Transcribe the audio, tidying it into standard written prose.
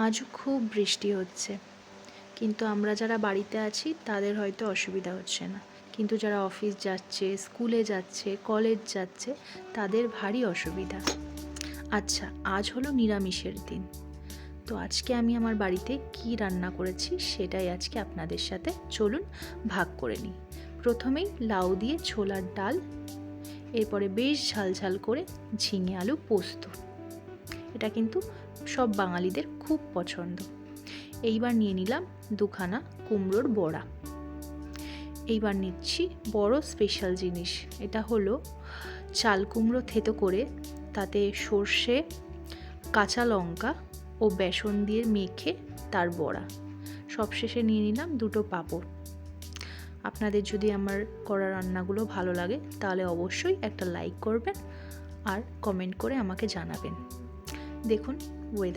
আজও খুব বৃষ্টি হচ্ছে, কিন্তু আমরা যারা বাড়িতে আছি তাদের হয়তো অসুবিধা হচ্ছে না, কিন্তু যারা অফিস যাচ্ছে, স্কুলে যাচ্ছে, কলেজ যাচ্ছে, তাদের ভারী অসুবিধা। আচ্ছা, আজ হলো নিরামিষের দিন। তো আজকে আমি আমার বাড়িতে কি রান্না করেছি সেটাই আজকে আপনাদের সাথে চলুন ভাগ করে নিই। প্রথমেই লাউ দিয়ে ছোলার ডাল, এরপরে বেশ ঝাল ঝাল করে ঝিঙে আলু পোস্ত। এটা কিন্তু সব বাঙালিদের খুব পছন্দ। এইবার নিয়ে নিলাম দুখানা কুমড়োর বড়া। এইবার নিচ্ছি বড় স্পেশাল জিনিস, এটা হলো চাল কুমড়ো থেতো করে তাতে সর্ষে, কাঁচা লঙ্কা ও বেসন দিয়ে মেখে তার বড়া। সবশেষে নিয়ে নিলাম দুটো পাঁপড়। আপনাদের যদি আমার করা রান্নাগুলো ভালো লাগে তাহলে অবশ্যই একটা লাইক করবেন আর কমেন্ট করে আমাকে জানাবেন। দেখুন ওয়েদার